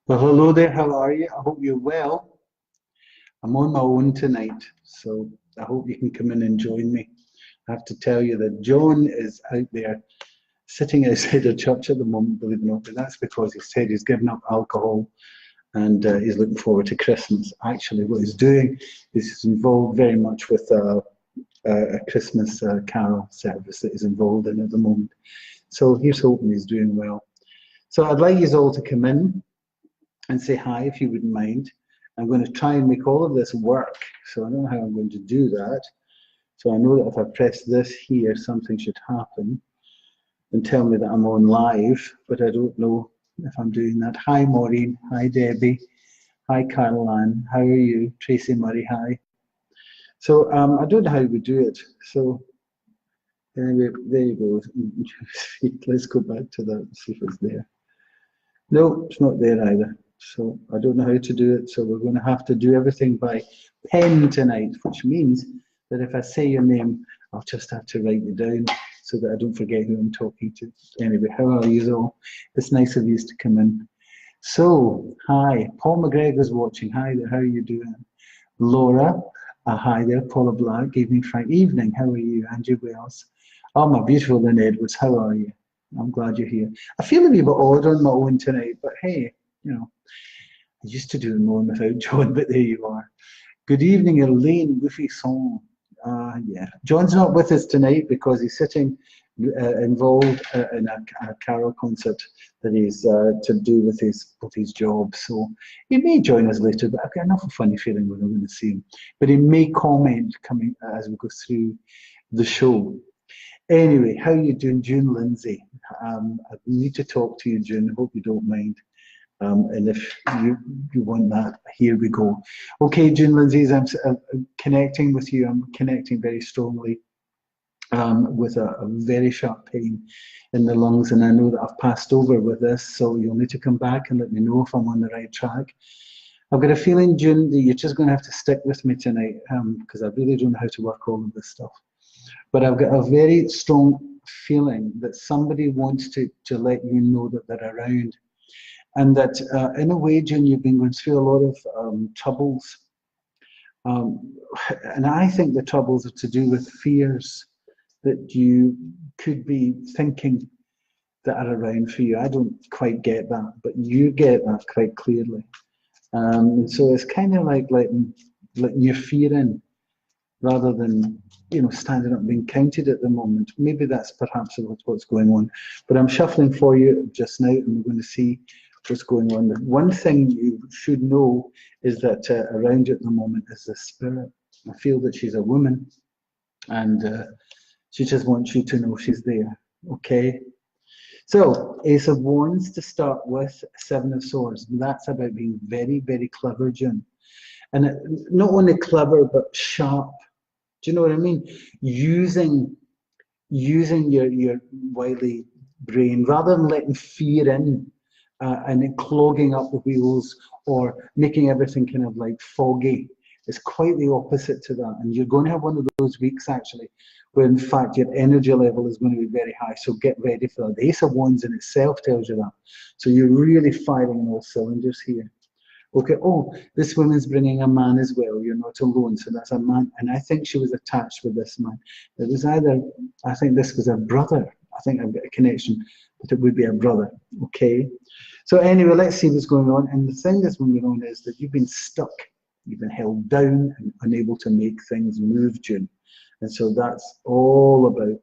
Well, hello there. How are you? I hope you're well. I'm on my own tonight, so I hope you can come in and join me. I have to tell you that John is out there sitting outside a church at the moment, believe it or not, but that's because he said he's given up alcohol and he's looking forward to Christmas. Actually, what he's doing is he's involved very much with a Christmas carol service that he's involved in at the moment. So here's hoping he's doing well. So I'd like you all to come in and say hi if you wouldn't mind. I'm going to try and make all of this work. So I don't know how I'm going to do that. So I know that if I press this here, something should happen and tell me that I'm on live, but I don't know if I'm doing that. Hi, Maureen. Hi, Debbie. Hi, Caroline. How are you? Tracy Murray, hi. So I don't know how we do it. So anyway, there you go. Let's go back to that and see if it's there. No, it's not there either. So I don't know how to do it. So we're going to have to do everything by pen tonight, which means that if I say your name, I'll just have to write you down so that I don't forget who I'm talking to. Anyway, how are you all? It's nice of you to come in. So, hi, Paul McGregor's watching. Hi there, how are you doing? Laura, hi there, Paula Black, evening, Frank. Evening, how are you? Andrew Wells. Oh, my beautiful Lynn Edwards, how are you? I'm glad you're here. I feel a wee bit odd on my own tonight, but hey, you know, I used to do more without John, but there you are. Good evening, Elaine Buffisson. Yeah, John's not with us tonight because he's sitting involved in a carol concert that he's to do with his job. So he may join us later, but I've got enough of a funny feeling when I'm going to see him. But he may comment coming as we go through the show. Anyway, how are you doing, June Lindsay? I need to talk to you, June. Hope you don't mind. And if you want that, here we go. Okay, June Lindsay, I'm connecting with you. I'm connecting very strongly with a very sharp pain in the lungs, and I know that I've passed over with this, so you'll need to come back and let me know if I'm on the right track. I've got a feeling, June, that you're just going to have to stick with me tonight because I really don't know how to work all of this stuff. But I've got a very strong feeling that somebody wants to let you know that they're around. And that in a way, June, you've been going through a lot of troubles. And I think the troubles are to do with fears that you could be thinking that are around for you. I don't quite get that, but you get that quite clearly. And so it's kind of like letting your fear in rather than standing up and being counted at the moment. Maybe that's perhaps what's going on. But I'm shuffling for you just now, and we're going to see what's going on. The one thing you should know is that around you at the moment is the spirit. I feel that she's a woman, and she just wants you to know she's there. Okay. So, Ace of Wands to start with, Seven of Swords. That's about being very, very clever, June. And not only clever, but sharp. Do you know what I mean? Using your wily brain rather than letting fear in and then clogging up the wheels or making everything kind of like foggy. It's quite the opposite to that. And you're going to have one of those weeks actually where in fact your energy level is going to be very high. So get ready for that. The Ace of Wands in itself tells you that. So you're really firing on all cylinders here. Okay, oh, this woman's bringing a man as well. You're not alone. So that's a man. And I think she was attached with this man. It was either, I think this was a brother. I think I've got a connection, but it would be a brother. Okay. So anyway, let's see what's going on. And the thing that's going on is that you've been stuck. You've been held down and unable to make things move, June. And so that's all about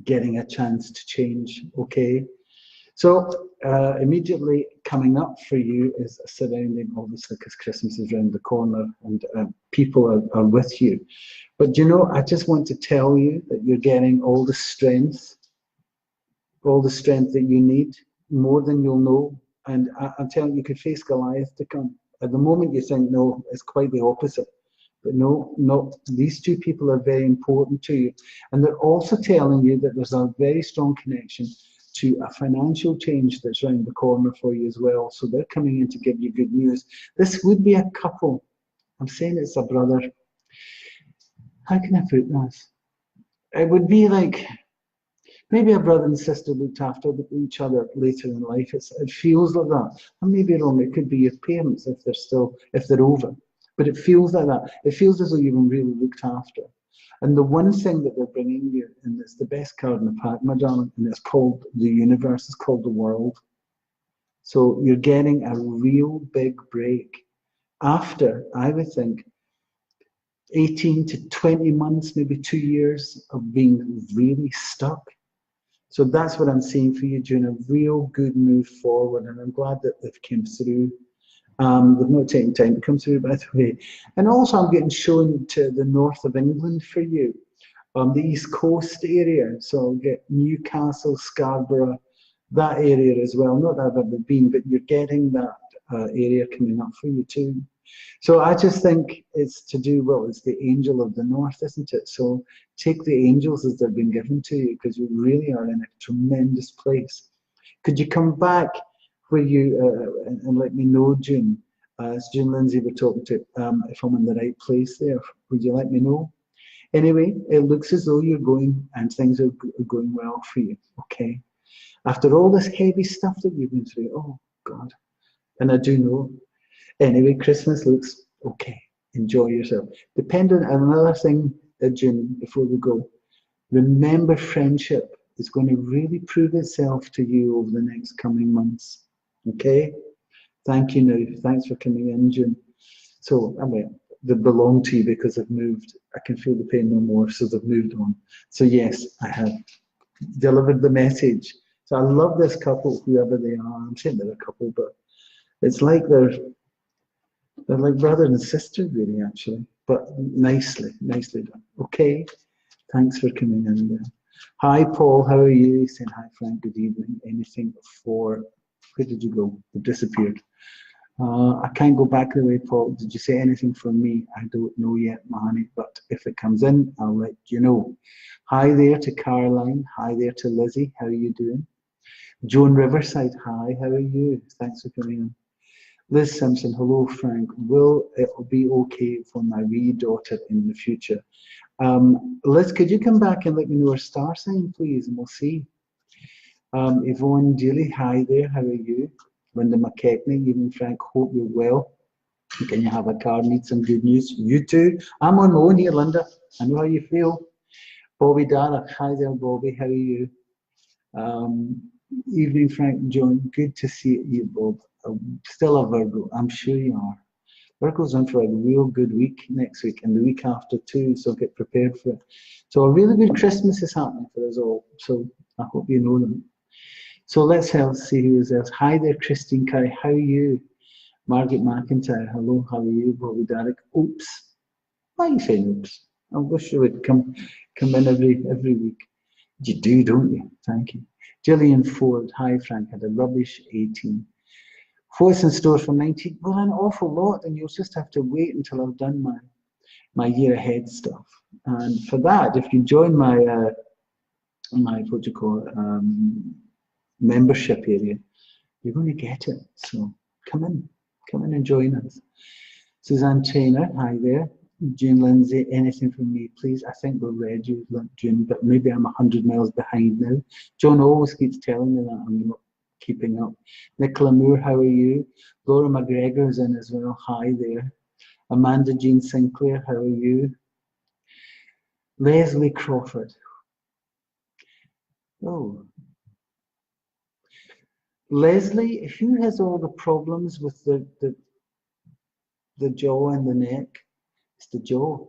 getting a chance to change. Okay. So immediately coming up for you is a surrounding, obviously, because Christmas is around the corner and people are with you. But I just want to tell you that you're getting all the strength that you need, more than you'll know. And I'm telling you, you could face Goliath to come. At the moment, you think, no, it's quite the opposite. But no, these two people are very important to you. And they're also telling you that there's a very strong connection to a financial change that's around the corner for you as well. So they're coming in to give you good news. This would be a couple. I'm saying it's a brother. How can I put this? It would be like, Maybe a brother and sister looked after each other later in life. It feels like that. I may be wrong. It could be your parents if they're over. But it feels like that. It feels as though you've been really looked after. And the one thing that they're bringing you, and it's the best card in the pack, my darling, and it's called the universe. It's called the world. So you're getting a real big break after, I would think, 18 to 20 months, maybe 2 years of being really stuck. So that's what I'm seeing for you, June, a real good move forward, and I'm glad that they've come through. They've not taken time to come through, by the way. And also I'm getting shown to the north of England for you, the East Coast area. So I'll get Newcastle, Scarborough, that area as well. Not that I've ever been, but you're getting that area coming up for you too. So I just think it's to do, well, it's the angel of the north, isn't it? So take the angels as they've been given to you, because you really are in a tremendous place. Could you come back where you, and let me know, June, it's June Lindsay we're talking to, if I'm in the right place there, would you let me know? Anyway, it looks as though you're going, and things are going well for you, okay? After all this heavy stuff that you've been through, oh God, and I do know. Anyway, Christmas looks okay. Enjoy yourself. Dependent on another thing, June, before we go, remember friendship is going to really prove itself to you over the next coming months. Okay? Thank you now. Thanks for coming in, June. So, I mean, they belong to you because they've moved. I can feel the pain no more, so they've moved on. So yes, I have delivered the message. So I love this couple, whoever they are. I'm saying they're a couple, but it's like they're like brother and sister, really, actually. But nicely done. Okay, thanks for coming in there. Hi, Paul, how are you? He's saying, hi, Frank, good evening. Anything for, where did you go? You disappeared. I can't go back the way, Paul. Did you say anything for me? I don't know yet, Mahani, but if it comes in, I'll let you know. Hi there to Caroline. Hi there to Lizzie. How are you doing? Joan Riverside, hi, how are you? Thanks for coming in. Liz Simpson, hello, Frank. Will it be okay for my wee daughter in the future? Liz, could you come back and let me know her star sign, please, and we'll see. Yvonne Daly, hi there, how are you? Linda McKechnie, even Frank, hope you're well. Can you have a card? Need some good news? You too. I'm on my own here, Linda. I know how you feel. Bobby Dara, hi there, Bobby, how are you? Evening, Frank and John. Good to see you, Bob. Still a Virgo, I'm sure you are. Virgo's in for a real good week next week and the week after too, so get prepared for it. So a really good Christmas is happening for us all, so I hope you know them. So let's see who is else. Hi there, Christine Curry, how are you? Margaret McIntyre, hello, how are you? Bobby Derek, oops. Why are you saying oops? I wish you would come in every week. You do, don't you? Thank you. Gillian Ford, hi Frank, had a rubbish 18. What's in store for 19? Well, an awful lot, and you'll just have to wait until I've done my year ahead stuff. And for that, if you join my what you call it, membership area, you're going to get it. So come in and join us. Suzanne Trainer, hi there. June Lindsay, anything from me, please? I think we're ready, June, but maybe I'm 100 miles behind now. John always keeps telling me that I'm not keeping up. Nicola Moore, how are you? Laura McGregor's in as well. Hi there. Amanda Jean Sinclair, how are you? Leslie Crawford. Oh. Leslie, who has all the problems with the jaw and the neck? It's the jaw.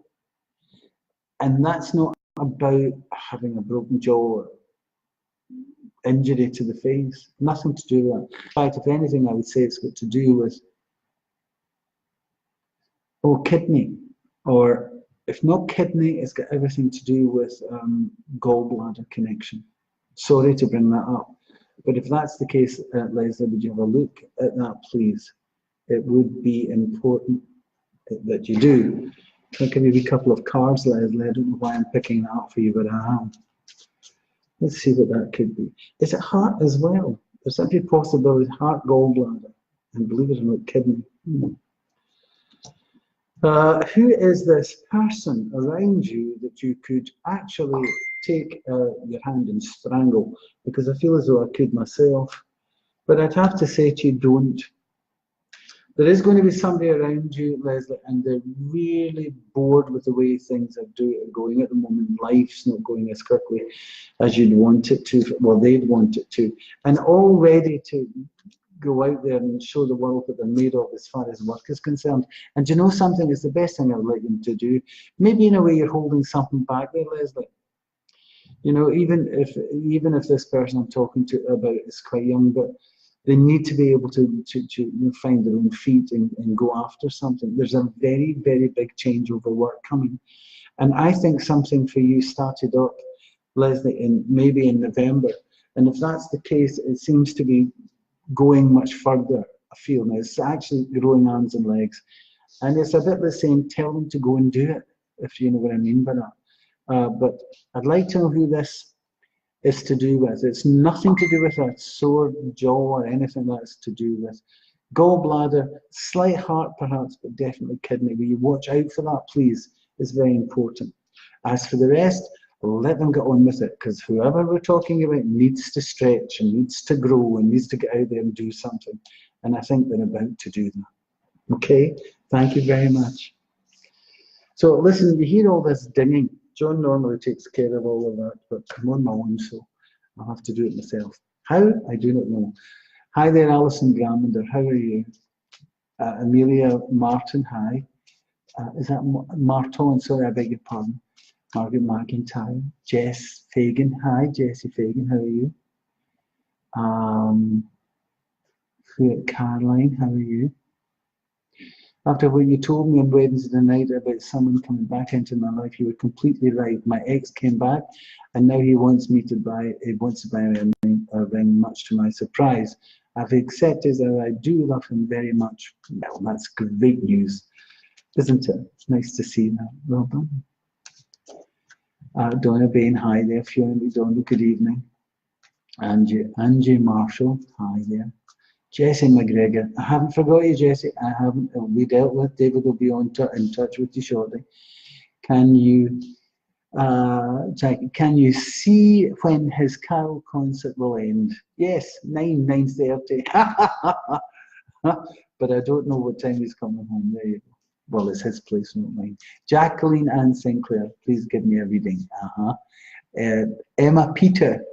And that's not about having a broken jaw or injury to the face. Nothing to do with that. In fact, if anything, I would say it's got to do with kidney, or if not kidney, it's got everything to do with gallbladder connection. Sorry to bring that up, but if that's the case, Leslie, would you have a look at that, please? It would be important that you do. Can I give you a couple of cards, Leslie? I don't know why I'm picking that up for you, but I am. Let's see what that could be. Is it heart as well? There's every possibility, heart, gallbladder, and believe it or not, kidney. Who is this person around you that you could actually take your hand and strangle, because I feel as though I could myself. But I'd have to say to you, don't. There is going to be somebody around you, Leslie, and they're really bored with the way things are going at the moment. Life's not going as quickly as you'd want it to, well, they'd want it to, and all ready to go out there and show the world what they're made of as far as work is concerned. And you know something, it's the best thing I would like them to do. Maybe in a way you're holding something back there, Leslie. You know, even if this person I'm talking to about is quite young, but they need to be able to find their own feet and go after something. There's a very, very big change over work coming. And I think something for you started up, Leslie, maybe in November. And if that's the case, it seems to be going much further afield now. It's actually growing arms and legs. And it's a bit the same, tell them to go and do it, if you know what I mean by that. But I'd like to know who this is to do with. It's nothing to do with a sore jaw or anything that's to do with gallbladder, slight heart perhaps, but definitely kidney. Will you watch out for that, please? It's very important. As for the rest, let them get on with it, because whoever we're talking about needs to stretch and needs to grow and needs to get out there and do something. And I think they're about to do that. Okay, thank you very much. So listen, you hear all this dinging. John normally takes care of all of that, but I'm on my own, so I'll have to do it myself. How? I do not know. Hi there, Alison Gramander. How are you? Amelia Martin, hi. Is that Marton? Sorry, I beg your pardon. Margaret McIntyre. Jess Fagan. Hi, Jessie Fagan. How are you? Caroline, how are you? After what you told me on Wednesday night about someone coming back into my life, you were completely right. My ex came back, and now he wants to buy a ring, much to my surprise. I've accepted that I do love him very much. Well, that's great news, isn't it? It's nice to see that. Well done. Donna Bain, hi there. Fiona McDonald, good evening. Angie Marshall, hi there. Jessie McGregor, I haven't forgot you, Jessie. I haven't. It'll be dealt with. David will be in touch with you shortly. Can you, Jackie? Can you see when his Carol concert will end? Yes, 9:30. But I don't know what time he's coming home. There you go. Well, it's his place, not mine. Jacqueline Ann Sinclair, please give me a reading. Emma Peter.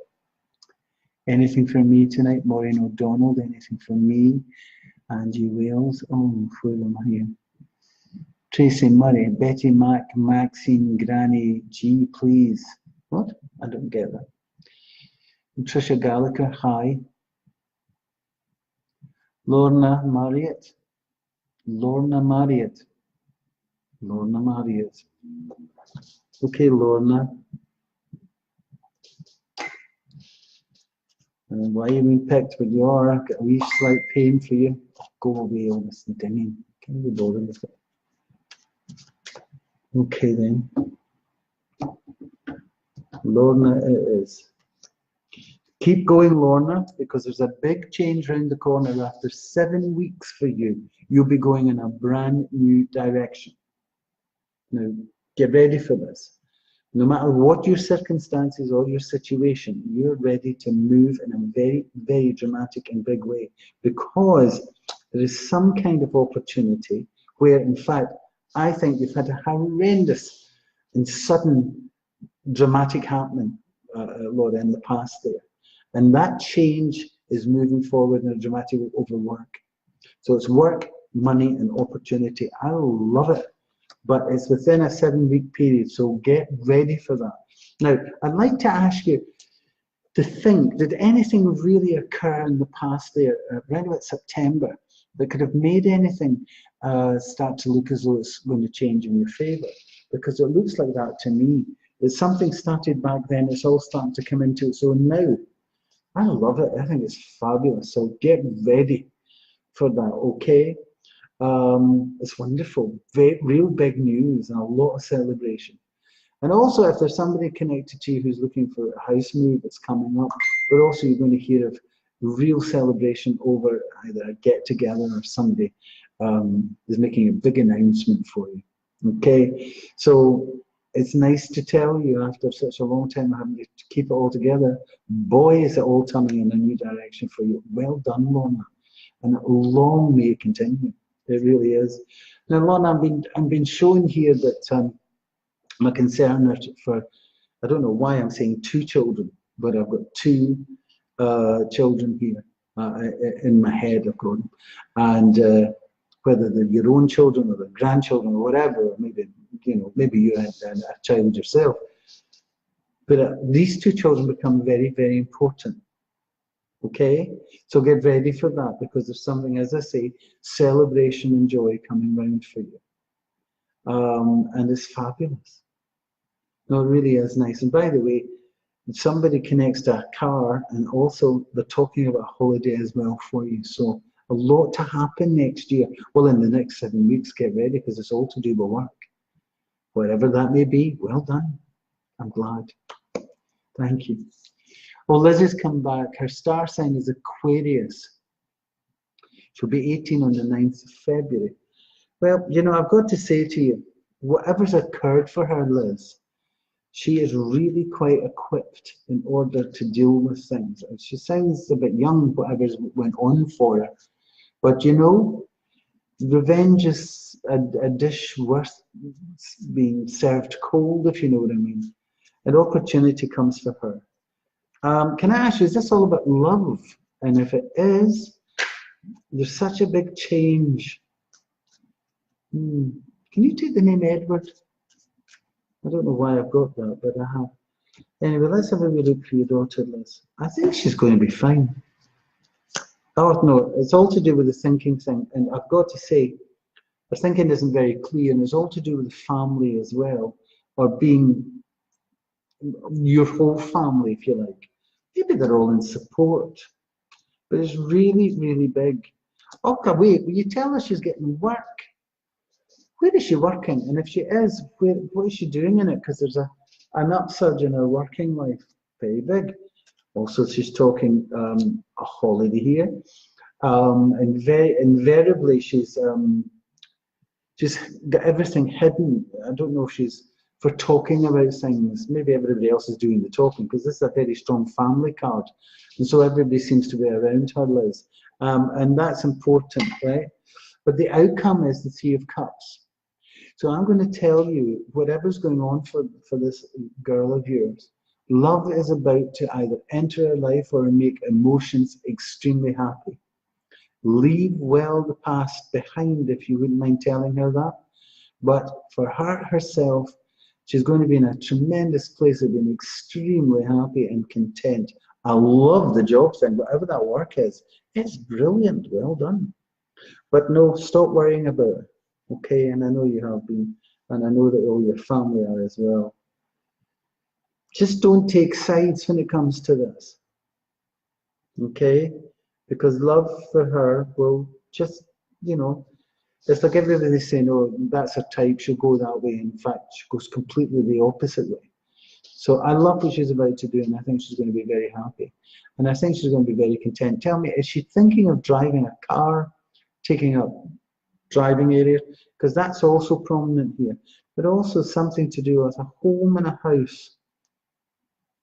Anything from me tonight? Maureen O'Donnell, anything from me? Angie Wales, oh, where am I here? Tracy Murray, Betty Mac, Maxine, Granny G, please. What? I don't get that. Tricia Gallagher, hi. Lorna Marriott. Lorna Marriott. Lorna Marriott. Okay, Lorna. Why are you being picked? But you are. I've got a wee slight pain for you. Go away, all this dinging. Can't be bothered with it. Okay then. Lorna it is. Keep going, Lorna, because there's a big change around the corner. After 7 weeks for you, you'll be going in a brand new direction. Now, get ready for this. No matter what your circumstances or your situation, you're ready to move in a very, very dramatic and big way, because there is some kind of opportunity where, in fact, I think you've had a horrendous and sudden dramatic happening, Laura, in the past there. And that change is moving forward in a dramatic way over work. So it's work, money, and opportunity. I love it. But it's within a 7-week period, so get ready for that. Now, I'd like to ask you to think, did anything really occur in the past there, around about September, that could have made anything start to look as though it's going to change in your favour? Because it looks like that to me. That something started back then, it's all starting to come into its own now. I love it. I think it's fabulous. So get ready for that, okay? It's wonderful. Real big news and a lot of celebration. And also, if there's somebody connected to you who's looking for a house move that's coming up, but also you're going to hear of real celebration over either a get-together or somebody is making a big announcement for you. Okay, so it's nice to tell you after such a long time having to keep it all together, boy, is it all turning in a new direction for you. Well done, Lorna. And long may it continue. It really is. Now, Lorna, I'm been shown here that my concern for, I don't know why I'm saying 2 children, but I've got 2 children here in my head, I've got them. And whether they're your own children or their grandchildren or whatever, maybe, you know, maybe you had a child yourself. But these 2 children become very, very important. Okay, so get ready for that, because there's something, as I say, celebration and joy coming round for you. And it's fabulous. No, it really is nice. And by the way, somebody connects to a car, and also they're talking about holiday as well for you. So a lot to happen next year. Well, in the next 7 weeks, get ready, because it's all to do with work. Whatever that may be, well done. I'm glad. Thank you. Well, Liz has come back. Her star sign is Aquarius. She'll be 18 on the 9th of February. Well, you know, I've got to say to you, whatever's occurred for her, Liz, she is really quite equipped in order to deal with things. She sounds a bit young, whatever's went on for her. But you know, revenge is a dish worth being served cold, if you know what I mean. An opportunity comes for her. Can I ask you, is this all about love? And if it is, there's such a big change. Can you take the name Edward? I don't know why I've got that, but I have. Anyway, let's have a wee look for your daughter, Liz. I think she's going to be fine. Oh, no, it's all to do with the thinking thing. And I've got to say, the thinking isn't very clear, and it's all to do with the family as well, or being your whole family, if you like. Maybe they're all in support, but it's really, really big. Okay, wait, will you tell her she's getting work? Where is she working? And if she is, what is she doing in it? Because there's an upsurge in her working life. Very big. Also, she's talking a holiday here. And very invariably, she's got everything hidden. I don't know if she's for talking about things. Maybe everybody else is doing the talking, because this is a very strong family card. And so everybody seems to be around her, Liz. And that's important, right? But the outcome is the 3 of Cups. So I'm going to tell you, whatever's going on for this girl of yours, love is about to either enter her life or make emotions extremely happy. Leave well the past behind, if you wouldn't mind telling her that. But for her herself, she's going to be in a tremendous place of being extremely happy and content. I love the job thing, whatever that work is. It's brilliant. Well done. But no, stop worrying about it. Okay, and I know you have been, and I know that all your family are as well. Just don't take sides when it comes to this. Okay? Because love for her will just, you know, it's like everybody saying, oh, that's her type, she'll go that way. In fact, she goes completely the opposite way. So I love what she's about to do, and I think she's going to be very happy. And I think she's going to be very content. Tell me, is she thinking of driving a car, taking up driving area? Because that's also prominent here. But also something to do with a home and a house.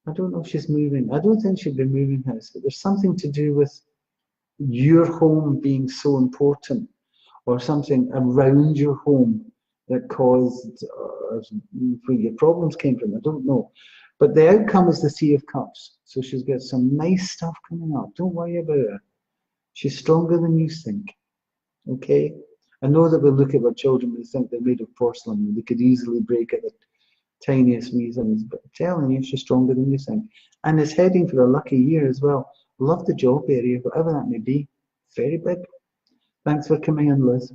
I don't know if she's moving. I don't think she'd be moving house, but there's something to do with your home being so important, or something around your home that caused where your problems came from. I don't know. But the outcome is the 3 of Cups. So she's got some nice stuff coming up. Don't worry about her. She's stronger than you think. Okay? I know that we look at our children and think they're made of porcelain and they could easily break at the tiniest wee things, but I'm telling you, she's stronger than you think. And it's heading for a lucky year as well. Love the job area, whatever that may be. Very big. Thanks for coming in, Liz.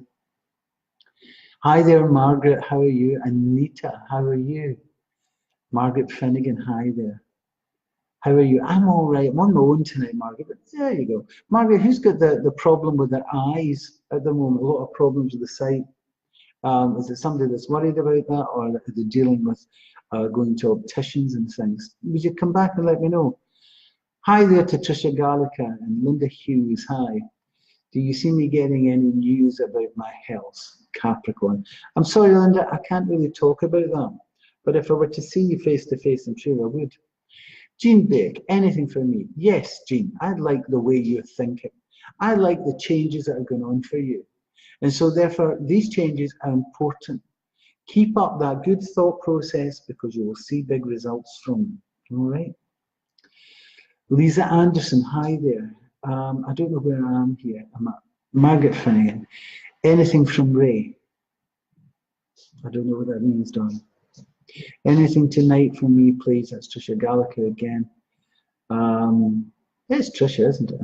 Hi there, Margaret. How are you? Anita, how are you? Margaret Finnegan, hi there. How are you? I'm all right. I'm on my own tonight, Margaret. But there you go. Margaret, who's got the problem with their eyes at the moment? A lot of problems with the sight. Is it somebody that's worried about that, or are they dealing with going to opticians and things? Would you come back and let me know? Hi there to Tricia Gallica and Linda Hughes. Hi. Do you see me getting any news about my health, Capricorn? I'm sorry, Linda, I can't really talk about that. But if I were to see you face to face, I'm sure I would. Jean Beck, anything for me? Yes, Jean, I like the way you're thinking. I like the changes that are going on for you. And so therefore, these changes are important. Keep up that good thought process because you will see big results from it. All right. Lisa Anderson, hi there. I don't know where I am here. I'm at Margaret Finnegan. Anything from Ray? I don't know what that means, darling. Anything tonight from me, please? That's Tricia Gallagher again. It's Tricia, isn't it?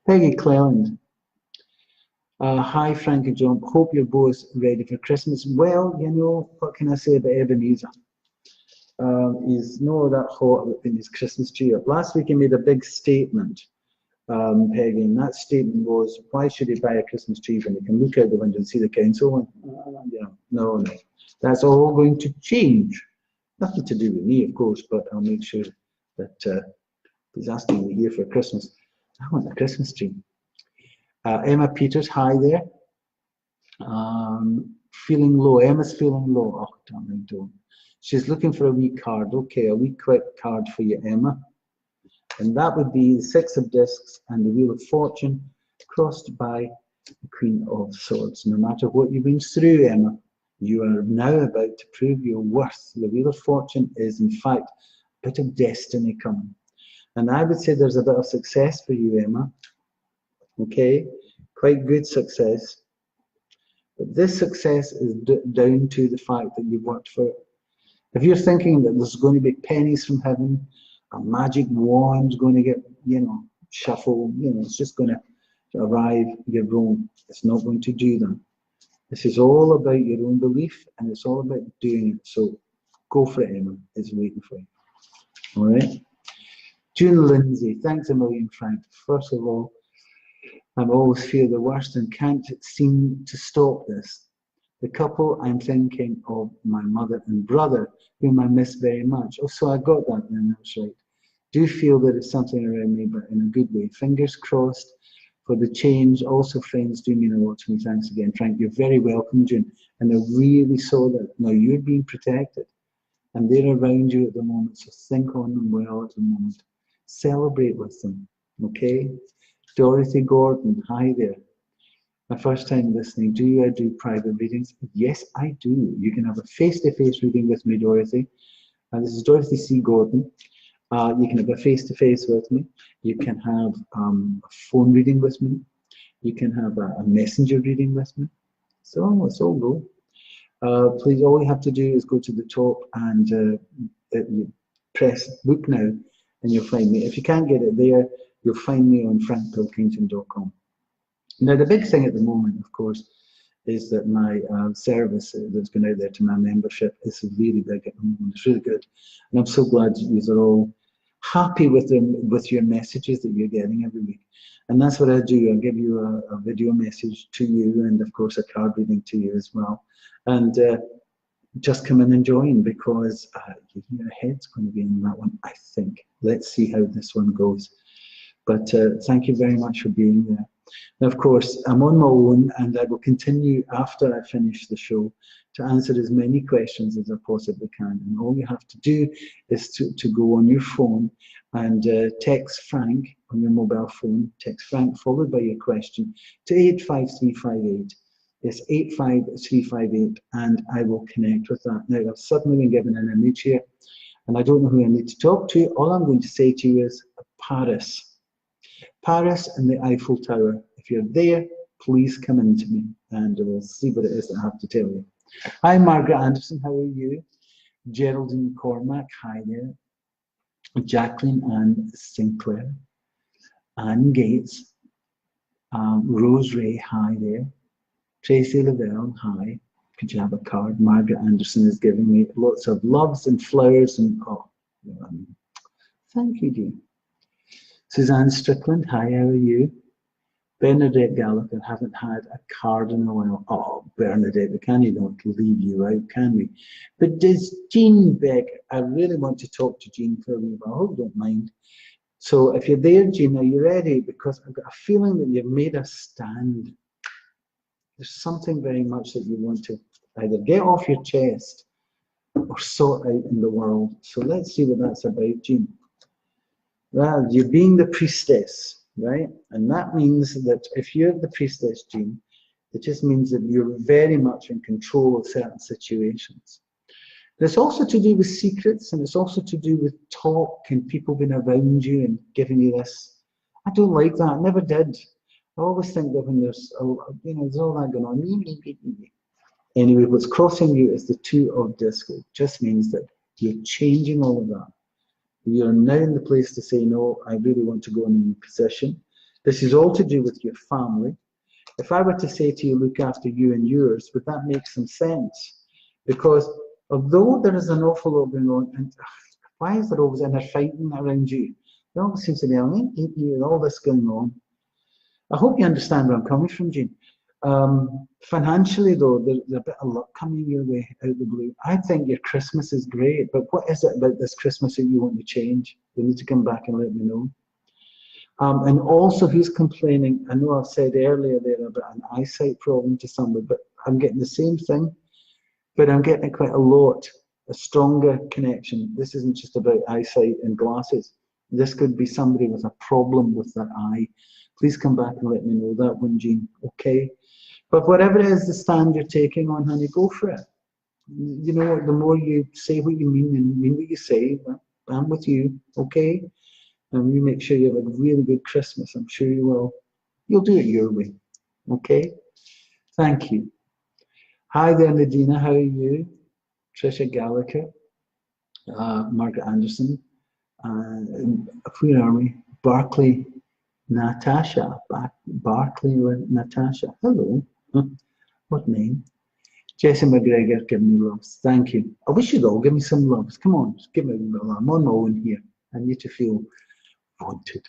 Peggy Cleland. Hi, Frank and John. Hope you're both ready for Christmas. Well, you know, what can I say about Ebenezer? He's not that hot about putting his Christmas tree up. Last week he made a big statement, Peggy, and that statement was, why should he buy a Christmas tree when he can look out the window and see the council? No. That's all going to change. Nothing to do with me, of course, but I'll make sure that he's asking me here for Christmas. I want a Christmas tree. Emma Peters, hi there. Feeling low. Emma's feeling low. Oh, darling, don't. She's looking for a wee card. Okay, a wee quick card for you, Emma. And that would be the Six of Discs and the Wheel of Fortune crossed by the Queen of Swords. No matter what you've been through, Emma, you are now about to prove your worth. The Wheel of Fortune is, in fact, a bit of destiny coming. And I would say there's a bit of success for you, Emma. Okay, quite good success. But this success is down to the fact that you've worked for it. If you're thinking that there's going to be pennies from heaven, a magic wand going to get, shuffled, it's just going to arrive your own. It's not going to do that. This is all about your own belief, and it's all about doing it. So go for it, Emma. It's waiting for you. All right. June Lindsay, thanks a million, Frank. First of all, I always fear the worst and can't seem to stop this. The couple, I'm thinking of my mother and brother, whom I miss very much. Oh, so I got that then, that's right. Do feel that it's something around me, but in a good way. Fingers crossed for the change. Also, friends do mean a lot to me. Thanks again, Frank. You're very welcome, June. And I really saw that. Now, you're being protected, and they're around you at the moment, so think on them well at the moment. Celebrate with them, okay? Dorothy Gordon, hi there. My first time listening. Do I do private readings? Yes, I do. You can have a face-to-face reading with me, Dorothy. This is Dorothy C. Gordon. You can have a face-to-face with me. You can have a phone reading with me. You can have a messenger reading with me. So let's all go. Please, all you have to do is go to the top and press book now, and you'll find me. If you can't get it there, you'll find me on frankpilkington.com. Now, the big thing at the moment, of course, is that my service that's going out there to my membership is really big at the moment. It's really good. And I'm so glad you are all happy with your messages that you're getting every week. And that's what I do. I'll give you a video message to you and, of course, a card reading to you as well. And just come in and join because your head's going to be in that one, I think. Let's see how this one goes. But thank you very much for being there. Now, of course, I'm on my own, and I will continue after I finish the show to answer as many questions as I possibly can. And all you have to do is to go on your phone and text Frank on your mobile phone, text Frank followed by your question to 85358. It's 85358, and I will connect with that. Now, I've suddenly been given an image here, and I don't know who I need to talk to. All I'm going to say to you is Paris. Paris and the Eiffel Tower. If you're there, please come in to me and we'll see what it is that I have to tell you. Hi, Margaret Anderson. How are you? Geraldine Cormack. Hi there. Jacqueline Ann Sinclair. Anne Gates. Rose Ray. Hi there. Tracy Lavelle. Hi. Could you have a card? Margaret Anderson is giving me lots of loves and flowers and thank you, dear. Suzanne Strickland, hi, how are you? Bernadette Gallagher, haven't had a card in a while. Oh, Bernadette, we can't even leave you out, can we? But does Jean Beck, I really want to talk to Jean for a wee while, I hope you don't mind. So if you're there, Jean, are you ready? Because I've got a feeling that you've made a stand. There's something very much that you want to either get off your chest or sort out in the world. So let's see what that's about, Jean. Well, you're being the priestess, right? And that means that if you're the priestess, Jean, it just means that you're very much in control of certain situations. It's also to do with secrets, and it's also to do with talk and people being around you and giving you this. I don't like that. I never did. I always think that when there's, there's all that going on. Anyway, what's crossing you is the 2 of disc. It just means that you're changing all of that. You're now in the place to say, no, I really want to go in a new position. This is all to do with your family. If I were to say to you, look after you and yours, would that make some sense? Because although there is an awful lot going on, and why is there always and they're fighting around you? There always seems to be all this going on. I hope you understand where I'm coming from, Jean. Financially, though, there's a bit of luck coming your way out of the blue. I think your Christmas is great, but what is it about this Christmas that you want to change? You need to come back and let me know. And also, who's complaining? I know I've said earlier there about an eyesight problem to somebody, but I'm getting the same thing, but I'm getting it quite a lot, a stronger connection. This isn't just about eyesight and glasses. This could be somebody with a problem with their eye. Please come back and let me know that one, Jean, okay? But whatever it is the stand you're taking on, honey, go for it. You know what, the more you say what you mean and mean what you say, I'm with you, okay? And you make sure you have a really good Christmas. I'm sure you will. You'll do it your way, okay? Thank you. Hi there, Nadina, how are you? Trisha Gallagher, Margaret Anderson, where are we? Barclay Natasha, Barclay Natasha, hello. What name? Jesse McGregor, give me loves. Thank you. I wish you'd all give me some loves. Come on, just give me a love. I'm on my own here. I need to feel wanted.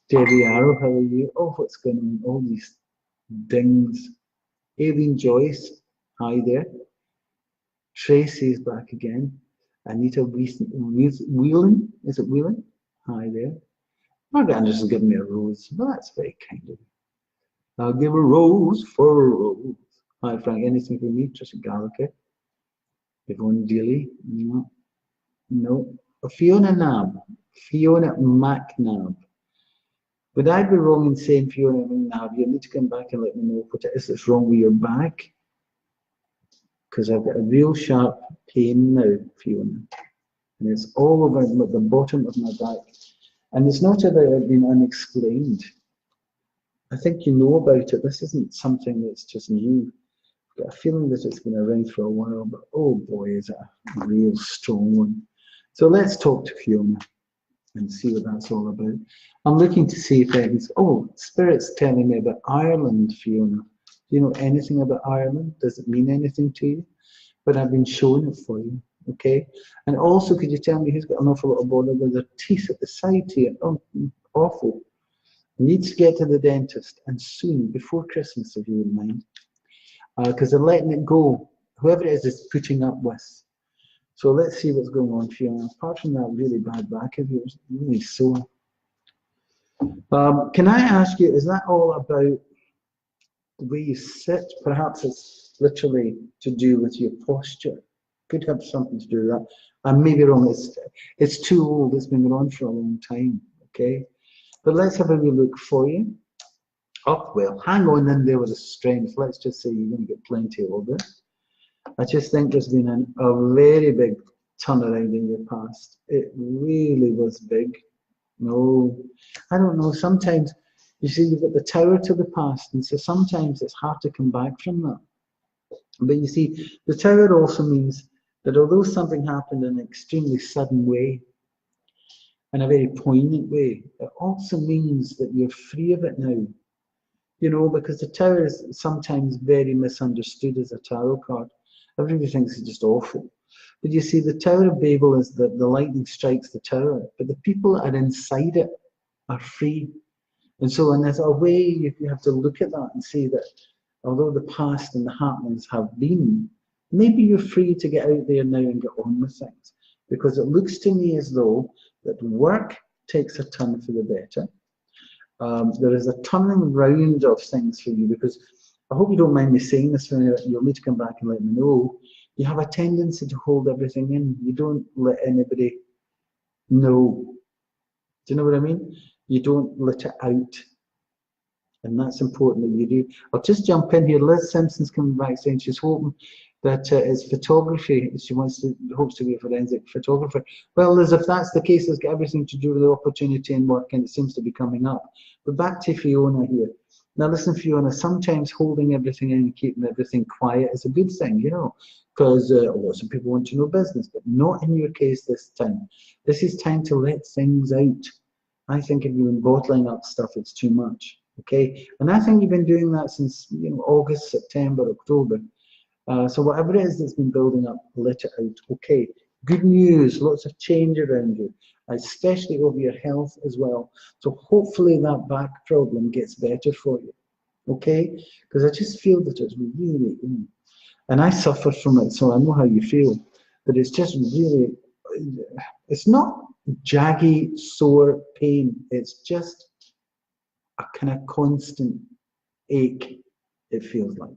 Debbie Arrow, how are you? Oh, what's going on? All these dings. Aileen Joyce, hi there. Tracy is back again. Anita Whelan, is it Whelan? Hi there. Margaret Anderson's giving me a rose. Well, that's very kind of you. I'll give a rose for a rose. Hi, Frank. Anything for me? Trisha Gallagher. Yvonne Dealey. No. No. Fiona Nab. Fiona McNab. Would I be wrong in saying Fiona McNab? You need to come back and let me know what it is that's wrong with your back. Because I've got a real sharp pain now, Fiona. And it's all over the bottom of my back. And it's not about it being unexplained. I think you know about it. This isn't something that's just new. I've got a feeling that it's been around for a while, but oh boy, is it a real strong one. So let's talk to Fiona and see what that's all about. I'm looking to see if there's, oh, Spirit's telling me about Ireland, Fiona. Do you know anything about Ireland? Does it mean anything to you? But I've been showing it for you, okay? And also, could you tell me who's got an awful lot of bother with their teeth at the side here? Oh, awful. Needs to get to the dentist, and soon, before Christmas, if you wouldn't mind. Because they're letting it go. Whoever it is putting up with. So let's see what's going on, Fiona. Apart from that really bad back of yours, really sore. Can I ask you, is that all about the way you sit? Perhaps it's literally to do with your posture. Could have something to do with that. I may be wrong. It's too old. It's been going on for a long time. Okay, but let's have a wee look for you. Oh well, hang on in there with the strength. Let's just say you're going to get plenty of it. I just think there's been a very big turnaround in your past. It really was big. No, I don't know. Sometimes, you see, you've got the tower to the past, and so sometimes it's hard to come back from that. But you see, the tower also means that although something happened in an extremely sudden way, in a very poignant way, it also means that you're free of it now. You know, because the tower is sometimes very misunderstood as a tarot card. Everybody thinks it's just awful. But you see, the Tower of Babel is that the lightning strikes the tower, but the people that are inside it are free. And so, and there's a way you have to look at that and see that although the past and the happenings have been, maybe you're free to get out there now and get on with things. Because it looks to me as though that work takes a turn for the better. There is a turning round of things for you, because I hope you don't mind me saying this, you'll need to come back and let me know, You have a tendency to hold everything in. You don't let anybody know. Do you know what I mean? You don't let it out. And that's important that you do. I'll just jump in here. Liz Simpson's coming back saying she's hoping that it's photography. She hopes to be a forensic photographer. Well, Liz, if that's the case, it's got everything to do with the opportunity and work, and it seems to be coming up. But back to Fiona here. Now, listen, Fiona, sometimes holding everything in and keeping everything quiet is a good thing, you know, because lots of people want to know business, but not in your case this time. This is time to let things out. I think if you've been bottling up stuff, it's too much. Okay, and I think you've been doing that since, you know, August, September, October. So whatever it is that's been building up, let it out. Okay, good news, lots of change around you, especially over your health as well. So hopefully that back problem gets better for you. Okay, because I just feel that it's really, and I suffer from it, so I know how you feel. But it's just really, it's not jaggy, sore pain. It's just a kind of constant ache, it feels like.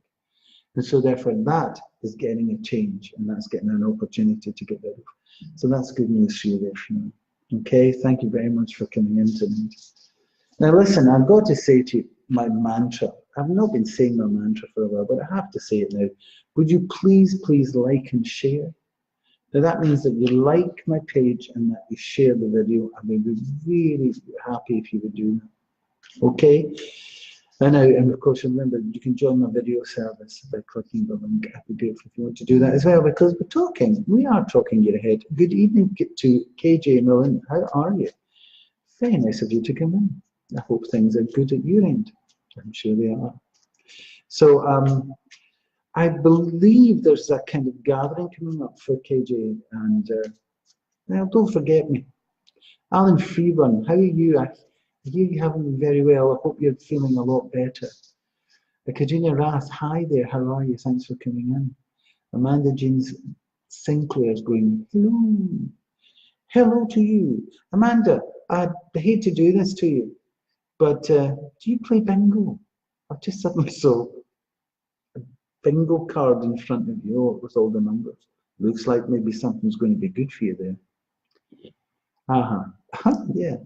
And so therefore that is getting a change, and that's getting an opportunity to get rid of. So that's good news for you there, Fiona. Okay, thank you very much for coming in tonight. Now listen, I've got to say to you my mantra. I've not been saying my mantra for a while, but I have to say it now. Would you please, please like and share? Now that means that you like my page and that you share the video. I would be really happy if you would do that. Okay, and of course remember you can join my video service by clicking the link. I'd be grateful if you want to do that as well, because we are talking year ahead. Good evening to KJ Millen. How are you? Very nice of you to come in. I hope things are good at your end. I'm sure they are. So I believe there's a kind of gathering coming up for KJ, and now don't forget me. Alan Freeburn, how are you? I hear you haven't been very well. I hope you're feeling a lot better. Katrina Rath, hi there, how are you? Thanks for coming in. Amanda Jeans Sinclair is going, hello. Hello to you. Amanda, I hate to do this to you, but do you play bingo? I've just suddenly saw a bingo card in front of you with all the numbers. Looks like maybe something's going to be good for you there. Yeah.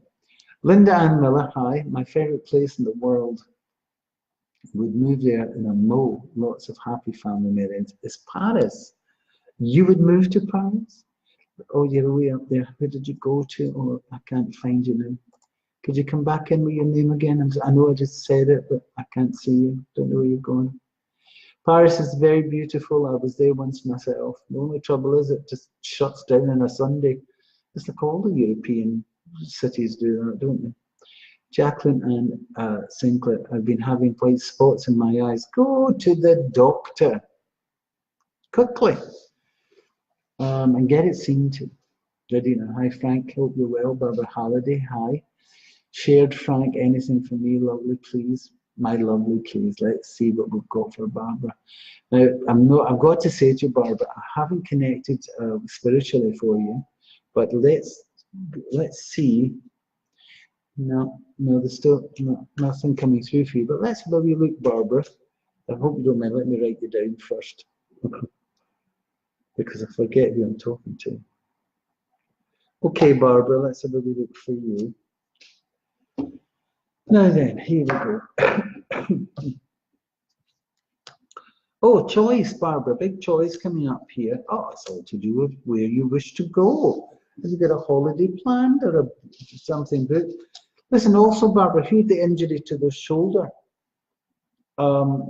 Linda Ann Miller, hi. My favourite place in the world. We'd move there in a mo. Lots of happy family meetings. Is Paris. You would move to Paris? Oh, you're way up there. Where did you go to? Oh, I can't find you now. Could you come back in with your name again? I know I just said it, but I can't see you. Don't know where you're going. Paris is very beautiful. I was there once myself. The only trouble is it just shuts down on a Sunday. It's like all the European cities do that, don't they? Jacqueline and Sinclair, I've been having white spots in my eyes. Go to the doctor quickly and get it seen to. Radina, hi Frank, hope you're well. Barbara Halliday, hi. Shared Frank, anything for me, lovely please. My lovely please. Let's see what we've got for Barbara. Now, I've got to say to you, Barbara, I haven't connected spiritually for you, but let's see. No, there's still nothing coming through for you. But let's have a wee look, Barbara. I hope you don't mind. Let me write you down first, because I forget who I'm talking to. Okay, Barbara, let's have a wee look for you. Now then, here we go. Oh, choice, Barbara. Big choice coming up here. Oh, it's all to do with where you wish to go. Have you got a holiday planned or something good? Listen, also, Barbara, who had the injury to the shoulder?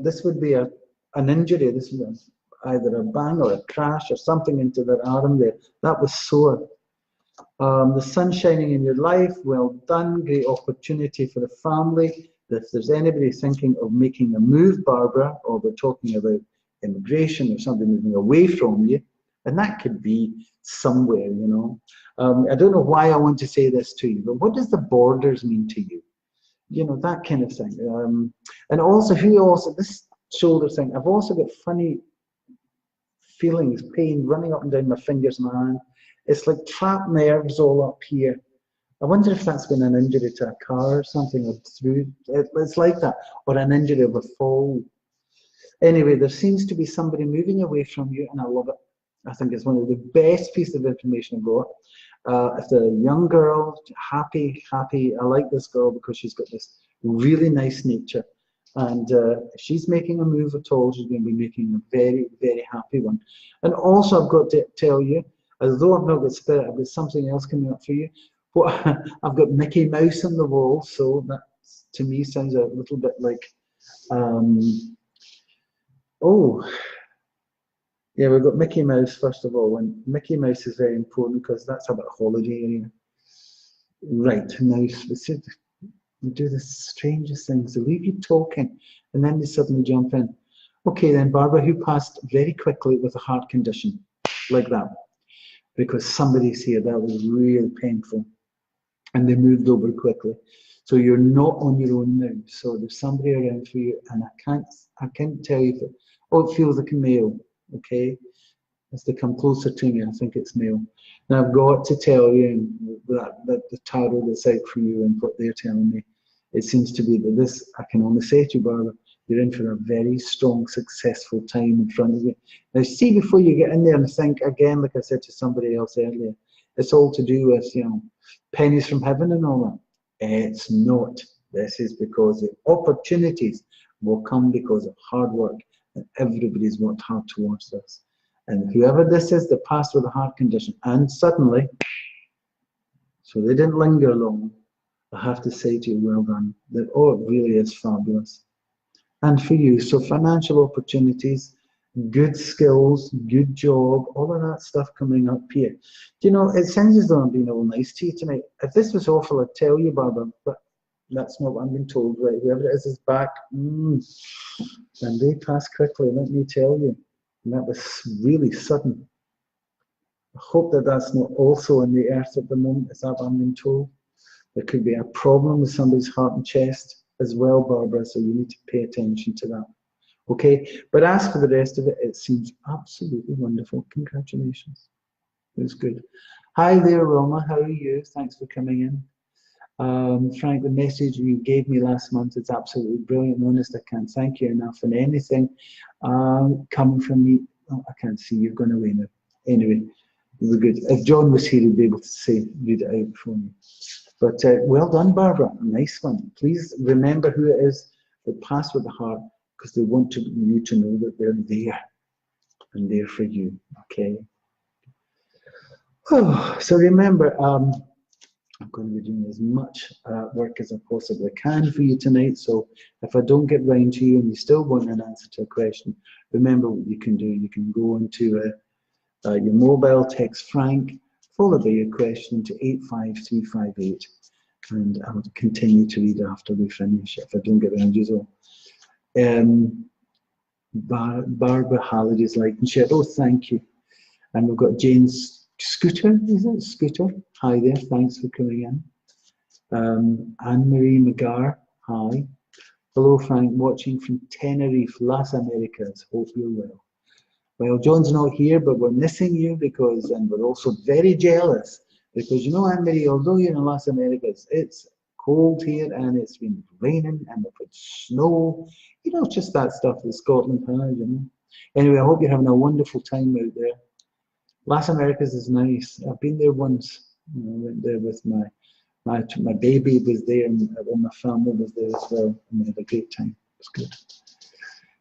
This would be an injury. This is either a bang or a crash or something into their arm there. That was sore. The sun shining in your life, well done. Great opportunity for the family. If there's anybody thinking of making a move, Barbara, or we're talking about immigration or something moving away from you, and that could be somewhere, you know. I don't know why I want to say this to you, but what does the borders mean to you? You know, that kind of thing. And also, this shoulder thing, I've also got funny feelings, pain running up and down my fingers and my hand. It's like trapped nerves all up here. I wonder if that's been an injury to a car or something, or it's like that, or an injury of a fall. Anyway, there seems to be somebody moving away from you, and I love it. I think it's one of the best pieces of information I've got. If they're a young girl, happy, I like this girl because she's got this really nice nature. And if she's making a move at all, she's going to be making a very, very happy one. And also, I've got to tell you, although I've not got spirit, I've got something else coming up for you. What, I've got Mickey Mouse on the wall, so that to me sounds a little bit like, oh, yeah, we've got Mickey Mouse first of all, and Mickey Mouse is very important because that's about holiday area. Right, now we do the strangest things. They leave you talking, and then they suddenly jump in. Okay, then Barbara, who passed very quickly with a heart condition, like that, because somebody's here. That was really painful, and they moved over quickly. So you're not on your own now. So there's somebody around for you, and I can't tell you if it. Oh, it feels like a male. Okay, as they come closer to me, I think it's male. Now I've got to tell you that the tarot that's out for you and what they're telling me, it seems to be that this, I can only say to you, Barbara, you're in for a very strong, successful time in front of you. Now see, before you get in there and think, again, like I said to somebody else earlier, it's all to do with, you know, pennies from heaven and all that. It's not. This is because the opportunities will come because of hard work, and everybody's worked hard towards this. And whoever this is that passed with a heart condition, and suddenly, so they didn't linger long, I have to say to you, well done. That, oh, it really is fabulous. And for you, so financial opportunities, good skills, good job, all of that stuff coming up here. Do you know, it sounds as though I'm being all nice to you tonight. If this was awful, I'd tell you, Barbara, but that's not what I'm being told. Right, whoever it is back. And they pass quickly, let me tell you. And that was really sudden. I hope that that's not also in the earth at the moment. Is that what I'm being told? There could be a problem with somebody's heart and chest as well, Barbara, so you need to pay attention to that. Okay, but as for the rest of it, it seems absolutely wonderful. Congratulations. It was good. Hi there, Wilma. How are you? Thanks for coming in. Frank, the message you gave me last month is absolutely brilliant. Honest, I can't thank you enough. And anything coming from me, oh, I can't see, you've gone away now. Anyway, it was good. If John was here, he'd be able to read it out for me. But well done, Barbara. A nice one. Please remember who it is that passed with the heart, because they want you to know that they're there and there for you. Okay. Oh, so remember, I'm going to be doing as much work as I possibly can for you tonight. So if I don't get round to you and you still want an answer to a question, remember what you can do. You can go into your mobile, text Frank, followed by your question to 85358, and I'll continue to read after we finish if I don't get round to you. So, Barbara Halliday's like and shared. Oh, thank you. And we've got Jane's Scooter, is it? Scooter. Hi there, thanks for coming in. Anne-Marie McGar, hi. Hello, Frank, watching from Tenerife, Las Americas. Hope you're well. Well, John's not here, but we're missing you because, and we're also very jealous because, you know, Anne-Marie, although you're in Las Americas, it's cold here and it's been raining and we've had snow. You know, just that stuff that Scotland has, you know. Anyway, I hope you're having a wonderful time out there. Las Americas is nice. I've been there once. You know, I went there with my baby was there and all my family was there as well. And we had a great time. It was good.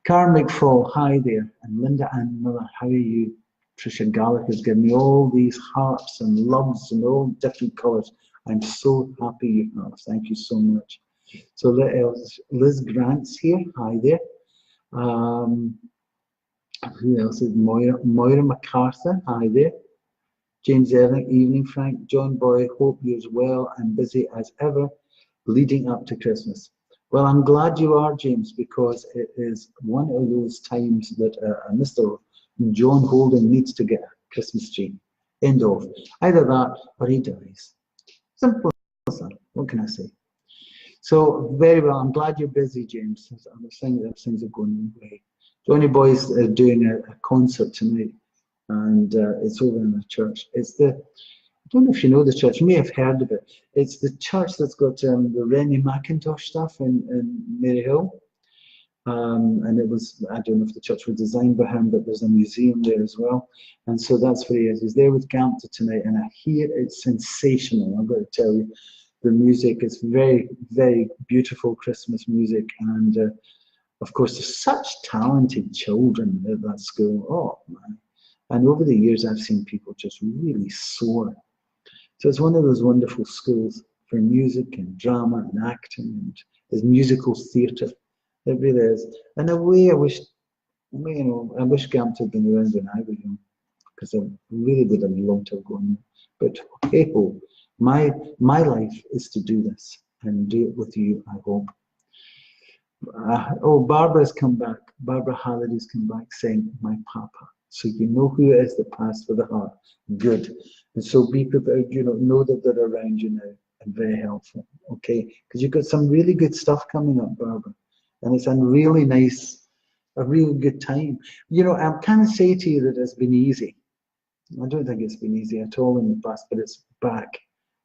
Karen McFall, hi there. And Linda Ann Miller, how are you? Tricia Gallagher's given me all these hearts and loves and all different colours. I'm so happy you have. Thank you so much. So Liz Grant's here. Hi there. Who else is Moira MacArthur? Hi there. James Erling, evening Frank. John Boy, hope you're well and busy as ever leading up to Christmas. Well, I'm glad you are, James, because it is one of those times that Mr. John Holden needs to get a Christmas tree. End of. Either that or he dies. Simple as that. What can I say? So, very well. I'm glad you're busy, James. I was saying that things are going away. Johnny Boy's doing a concert tonight, and it's over in the church. It's the, I don't know if you know the church, you may have heard of it. It's the church that's got the Rennie McIntosh stuff in Maryhill. And it was, I don't know if the church was designed by him, but there's a museum there as well. And so that's where he is. He's there with Gampta tonight, and I hear it's sensational. I've got to tell you, the music is very, very beautiful Christmas music. And of course, there's such talented children at that school. Oh, man. And over the years, I've seen people just really soar. So it's one of those wonderful schools for music and drama and acting, and there's musical theatre. It really is. In a way, I wish, I wish Gampta had been around when I was young, because I really would have loved to have gone there. But hey ho, my life is to do this and do it with you, I hope. Oh, Barbara's come back. Barbara Halliday's come back saying, my papa. So you know who it is that passed for the heart. Good. And so be prepared, know that they're around you now and very helpful. Okay? Because you've got some really good stuff coming up, Barbara. And it's a really nice, a really good time. I can't say to you that it's been easy. I don't think it's been easy at all in the past, but it's back.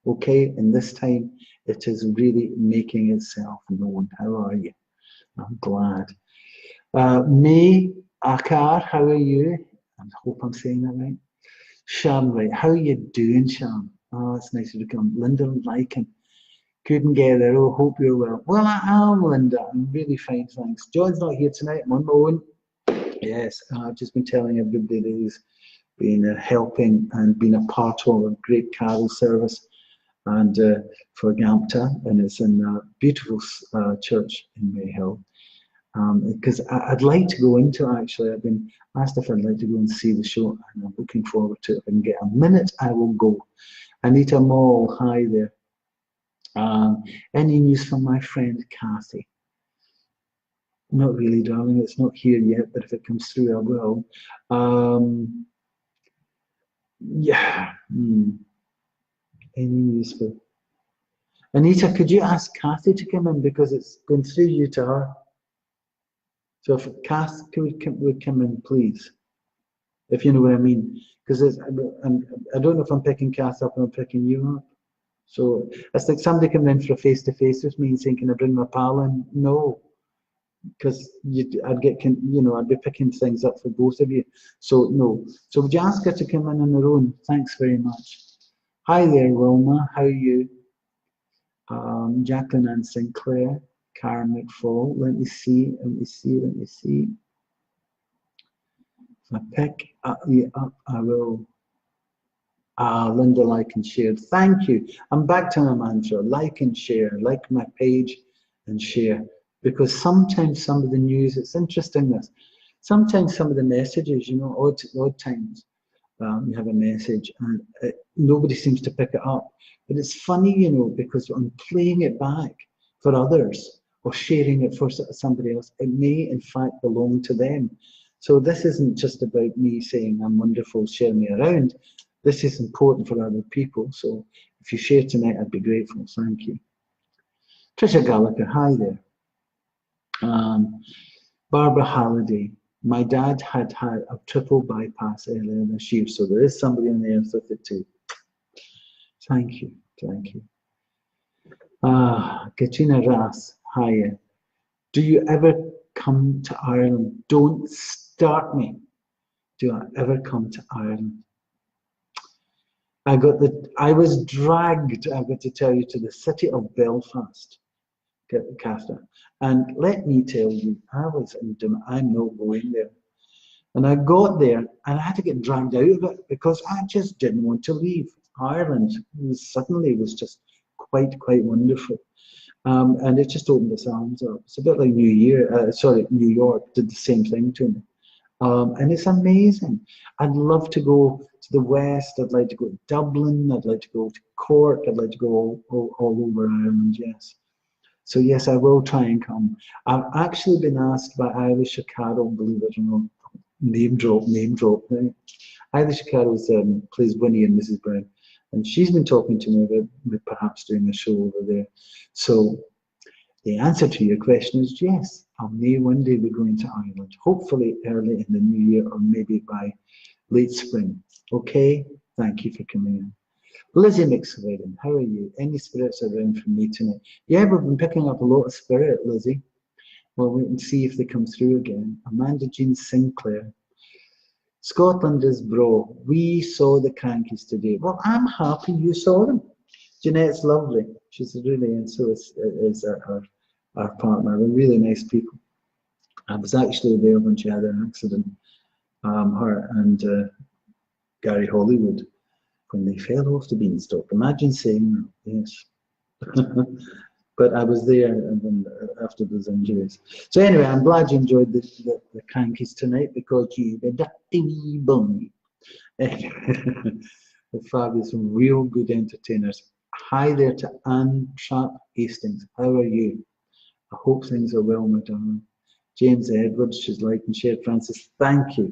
Okay? And this time it is really making itself known. How are you? I'm glad. May Akar, how are you? I hope I'm saying that right. Sham, right. How are you doing, Sham? Oh, it's nice of you to come. Linda Lycan. Couldn't get there. Oh, hope you're well. Well, I am, Linda. I'm really fine, thanks. John's not here tonight. I'm on my own. Yes, I've just been telling everybody that he's been helping and been a part of a great carol service and for Gampta, and it's in a beautiful church in Mayhill. Because I'd like to go into it, actually. I've been asked if I'd like to go and see the show, and I'm looking forward to it. If I can get a minute, I will go. Anita Mall, hi there. Any news from my friend Kathy? Not really, darling. It's not here yet, but if it comes through, I will. Yeah. Any news for Anita? Could you ask Kathy to come in, because it's going through you to her? So if Kath would come in, please, if you know what I mean. Because I don't know if I'm picking Kath up or I'm picking you up. So it's like somebody coming in for a face-to-face with me and saying, can I bring my pal in? No, because I'd be picking things up for both of you. So no. So would you ask her to come in on her own? Thanks very much. Hi there, Wilma. How are you? Jacqueline Ann Sinclair. Karen McFall. Let me see. If I pick you up, I will. Linda, like and share. Thank you. I'm back to my mantra. Like and share. Like my page and share. Because sometimes some of the news, it's interesting this. Sometimes some of the messages, odd times, you have a message and nobody seems to pick it up. But it's funny, because I'm playing it back for others or sharing it for somebody else. It may, in fact, belong to them. So this isn't just about me saying I'm wonderful, share me around. This is important for other people. So if you share tonight, I'd be grateful. Thank you. Tricia Gallagher, hi there. Barbara Halliday. My dad had a triple bypass earlier this year, so there is somebody on the earth with it too. Thank you. Katrina Ras, hi. Do you ever come to Ireland? Don't start me. Do I ever come to Ireland? I was dragged, I've got to tell you, to the city of Belfast, Catherine. And let me tell you, I'm not going there. And I got there and I had to get dragged out of it because I just didn't want to leave Ireland. It was just quite wonderful. And it just opened its arms up. It's a bit like New York did the same thing to me. And it's amazing. I'd love to go to the west. I'd like to go to Dublin. I'd like to go to Cork. I'd like to go all over Ireland, yes. So yes, I will try and come. I've actually been asked by Eilish Carroll, believe it or not, name drop. Right? Eilish Carroll plays Winnie and Mrs. Brown. And she's been talking to me about perhaps doing a show over there. So the answer to your question is yes. I may one day be going to Ireland, hopefully early in the new year or maybe by late spring. Okay? Thank you for coming in. Lizzie McSweden, how are you? Any spirits around from me tonight? Yeah, we've been picking up a lot of spirit, Lizzie. We'll wait and see if they come through again. Amanda Jean Sinclair. Scotland is bro. We saw the Crankies today. Well, I'm happy you saw them. Jeanette's lovely. She's really, and so is our partner. They're really nice people. I was actually there when she had an accident, her and Gary Hollywood, when they fell off the beanstalk. Imagine saying that, yes. But I was there after those injuries. So anyway, I'm glad you enjoyed the Crankies tonight, because you did a wee bunny. The fabulous, real good entertainers. Hi there to Anne Trapp Hastings. How are you? I hope things are well, my darling. James Edwards, she's liked and shared. Francis, thank you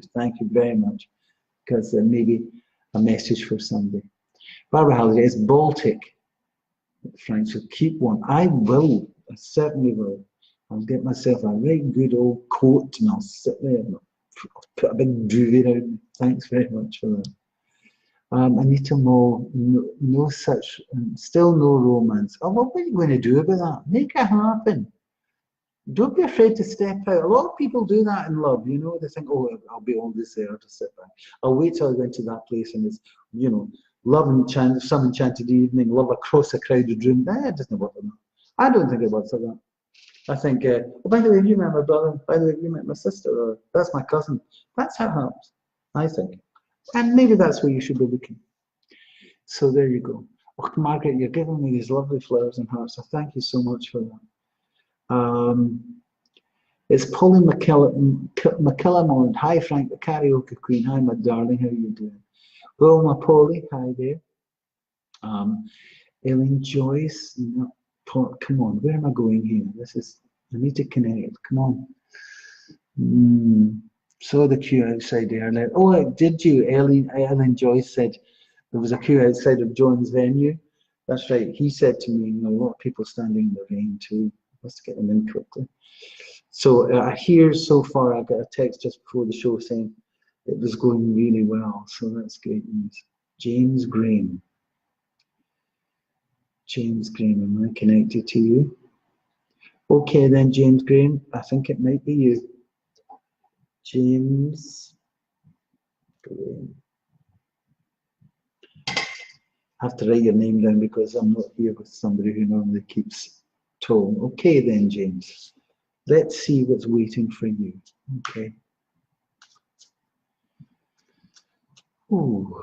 very much, because maybe a message for somebody. Barbara Halliday, it's Baltic. Frank, so keep one. I will. I certainly will. I'll get myself a right good old coat and I'll sit there and I'll put a big duvet out. Thanks very much for that. Anita Moore, no such, still no romance. Oh, what are you going to do about that? Make it happen. Don't be afraid to step out. A lot of people do that in love, you know. They think, oh, I'll be all this there to sit back. I'll wait till I go into that place and it's, you know, love and some enchanted evening, love across a crowded room. That doesn't work like that. I don't think it works like that. I think, oh, by the way, you met my brother. By the way, you met my sister. Or that's my cousin. That's how it happens, I think. And maybe that's where you should be looking. So there you go. Oh, Margaret, you're giving me these lovely flowers and hearts. So thank you so much for that. It's Pauline McKillamond. Hi, Frank, the karaoke queen. Hi, my darling. How are you doing? Well, my Polly. Hi there. Ellen Joyce. No, come on. Where am I going here? I need to connect. Come on. Saw the queue outside there. Oh, did you? Ellen Joyce said there was a queue outside of John's venue. That's right. He said to me, a lot of people standing in the rain too. Let's get them in quickly. So I hear so far, I got a text just before the show saying it was going really well. So that's great news. James Graham. James Graham, am I connected to you? Okay then, James Graham, I think it might be you. James Graham. I have to write your name down because I'm not here with somebody who normally keeps tone. Okay then, James. Let's see what's waiting for you. Okay. Ooh.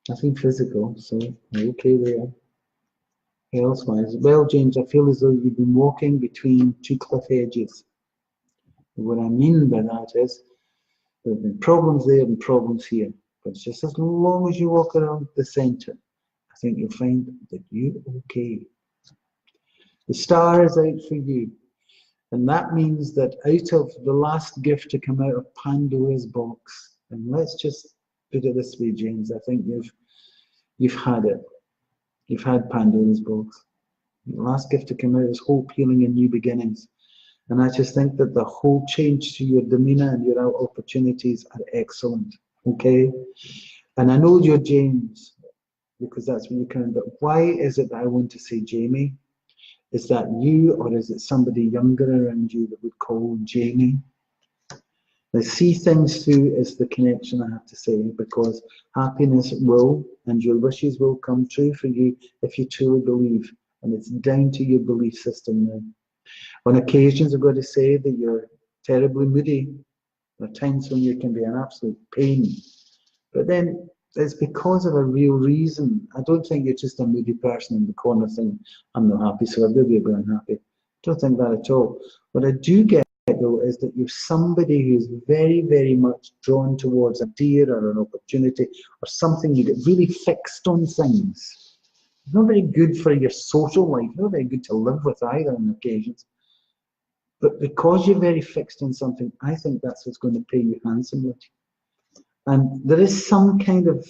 Nothing physical, so okay there. Elsewise, well, James, I feel as though you've been walking between two cliff edges. What I mean by that is there have been problems there and problems here. But it's just as long as you walk around the center, I think you'll find that you're okay. The star is out for you. And that means that out of the last gift to come out of Pandora's box, and let's just put it this way, James, I think you've had it. You've had Pandora's box. The last gift to come out is hope, healing, and new beginnings. And I just think that the whole change to your demeanor and your opportunities are excellent. Okay? And I know you're James, because that's when you come. But why is it that I want to say Jamie? Is that you, or is it somebody younger around you that would call Jamie? Now, see things through is the connection, I have to say, because happiness will and your wishes will come true for you if you truly believe. And it's down to your belief system now. On occasions, I've got to say that you're terribly moody. There are times when you can be an absolute pain. But then it's because of a real reason. I don't think you're just a moody person in the corner saying, I'm not happy, so I will be unhappy. I don't think that at all. What I do get, though, is that you're somebody who's very, very much drawn towards a idea or an opportunity or something. You get really fixed on things. It's not very good for your social life. Not very good to live with either on occasions. But because you're very fixed on something, I think that's what's going to pay you handsomely. And there is some kind of,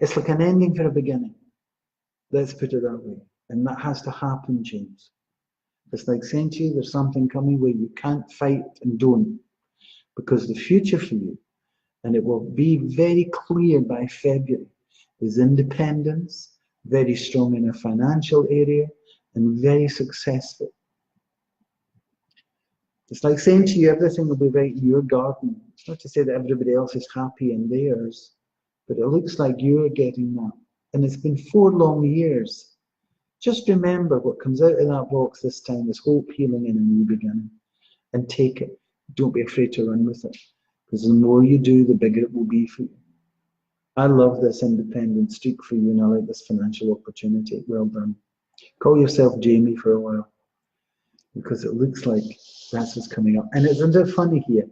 it's like an ending for a beginning. Let's put it that way. And that has to happen, James. It's like saying to you, there's something coming where you can't fight and don't. Because the future for you, and it will be very clear by February, is independence, very strong in a financial area, and very successful. It's like saying to you, everything will be right in your garden. It's not to say that everybody else is happy in theirs, but it looks like you're getting that. And it's been 4 long years. Just remember what comes out of that box this time is hope, healing, and a new beginning. And take it. Don't be afraid to run with it. Because the more you do, the bigger it will be for you. I love this independent streak for you, and I like this financial opportunity. Well done. Call yourself Jamie for a while, because it looks like that's what's coming up. And isn't it funny here?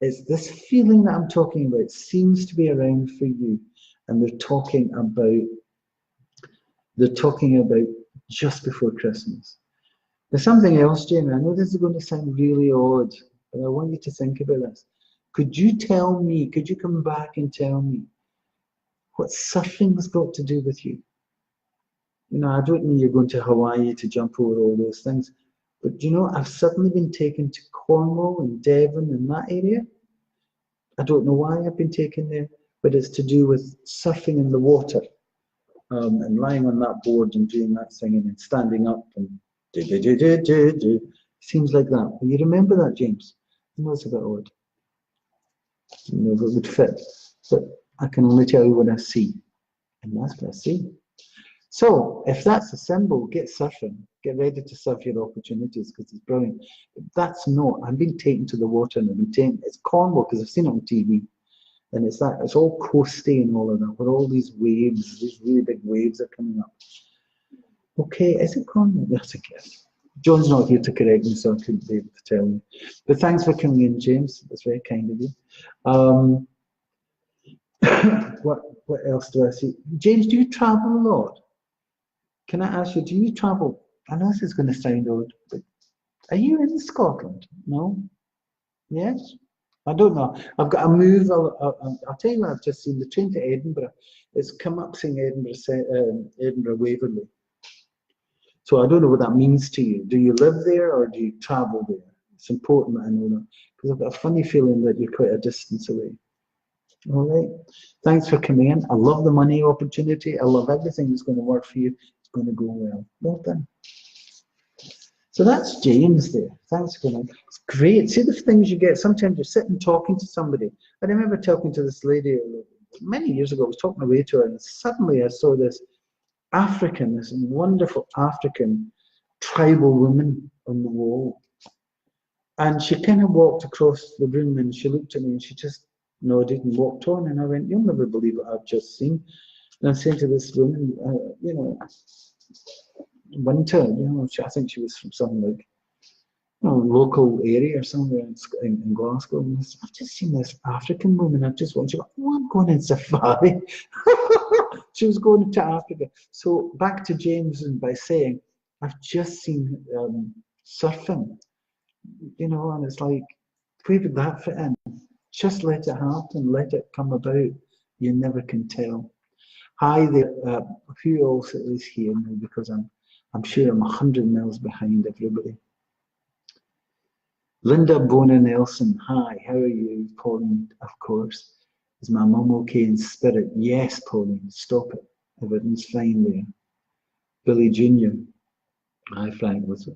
It's this feeling that I'm talking about seems to be around for you, and they're talking about just before Christmas. There's something else, Jamie. I know this is going to sound really odd, but I want you to think about this. Could you come back and tell me what surfing's got to do with you? You know, I don't mean you're going to Hawaii to jump over all those things, but you know, I've suddenly been taken to Cornwall and Devon and that area. I don't know why I've been taken there, but it's to do with surfing in the water, and lying on that board and doing that thing and then standing up and do. Seems like that. You remember that, James? I know it's a bit odd. You know, it would fit, but I can only tell you what I see, and that's what I see. So if that's a symbol, get surfing. Get ready to surf your opportunities, because it's brilliant. But that's not. I've been taken to the water, and I've been taken. It's Cornwall, because I've seen it on TV, and it's all coasty and all of that, with all these waves, these really big waves are coming up. Okay, is it Cornwall? That's a guess. John's not here to correct me, so I couldn't be able to tell you. But thanks for coming in, James. That's very kind of you. What else do I see? James, do you travel a lot? Can I ask you, do you travel? I know this is going to sound odd, but are you in Scotland? No? Yes? I don't know. I've got a move. I'll tell you what I've just seen. The train to Edinburgh. It's come up saying Edinburgh Waverley. So I don't know what that means to you. Do you live there or do you travel there? It's important that I know that, because I've got a funny feeling that you're quite a distance away. All right. Thanks for coming in. I love the money opportunity. I love everything that's going to work for you. It's going to go well. Well done. So that's James there. Thanks for coming. It's great. See the things you get. Sometimes you're sitting talking to somebody. I remember talking to this lady many years ago. I was talking away to her, and suddenly I saw this wonderful African tribal woman on the wall. And she kind of walked across the room, and she looked at me, and she just nodded and walked on. And I went, "You'll never believe what I've just seen." And I'm saying to this woman, you know, Winter, you know, I think she was from some like, you know, local area or somewhere in Glasgow. And I've just seen this African woman. I've just watched. She went, "Oh, I'm going in safari." She was going to Africa. So back to James, and by saying, I've just seen surfing, you know, and it's like, where would that fit in? Just let it happen, let it come about. You never can tell. Hi there, who else is here now? Because I'm sure I'm 100 miles behind everybody. Linda Bona Nelson, hi, how are you? Pauline, of course. Is my mum okay in spirit? Yes, Pauline, stop it. Everything's fine there. Billy Jr. Hi, Frank, was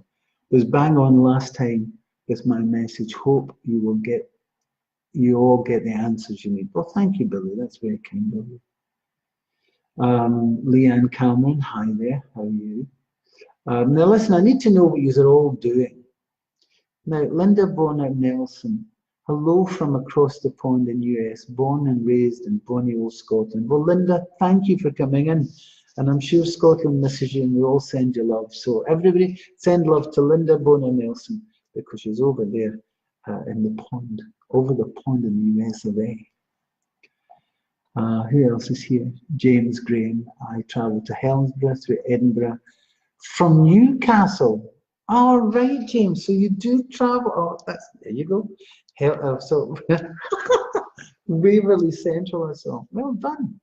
bang on last time with my message. Hope you all get the answers you need. Well, thank you, Billy. That's very kind of you. Leanne Cameron, hi there. How are you? Now, listen, I need to know what you're all doing. Now, Linda Bonner Nelson, hello from across the pond in US, born and raised in bonny old Scotland. Well, Linda, thank you for coming in. And I'm sure Scotland misses you, and we all send you love. So everybody send love to Linda Bonner Nelson, because she's over there in the pond, over the pond in the US of A. Who else is here? James Graham. I travelled to Helensburgh through Edinburgh from Newcastle. All right, James. So you do travel. Oh, there you go. So Waverley Central or so. Well done.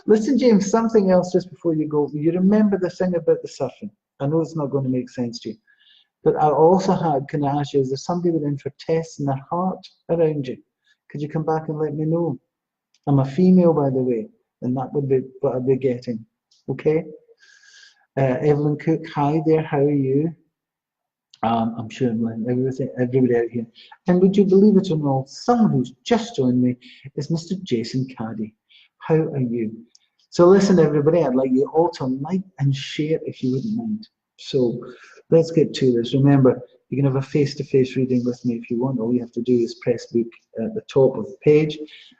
Listen, James, something else just before you go. You remember the thing about the surfing? I know it's not going to make sense to you, but I also can I ask you, is there somebody with in for tests in their heart around you? Could you come back and let me know? I'm a female, by the way, and that would be what I'd be getting. Okay? Evelyn Cook, hi there, how are you? I'm sure everybody out here. And would you believe it or not, someone who's just joined me is Mr. Jason Caddy. How are you? So listen, everybody, I'd like you all to like and share if you wouldn't mind. So let's get to this. Remember, you can have a face-to-face reading with me if you want. All you have to do is press book at the top of the page.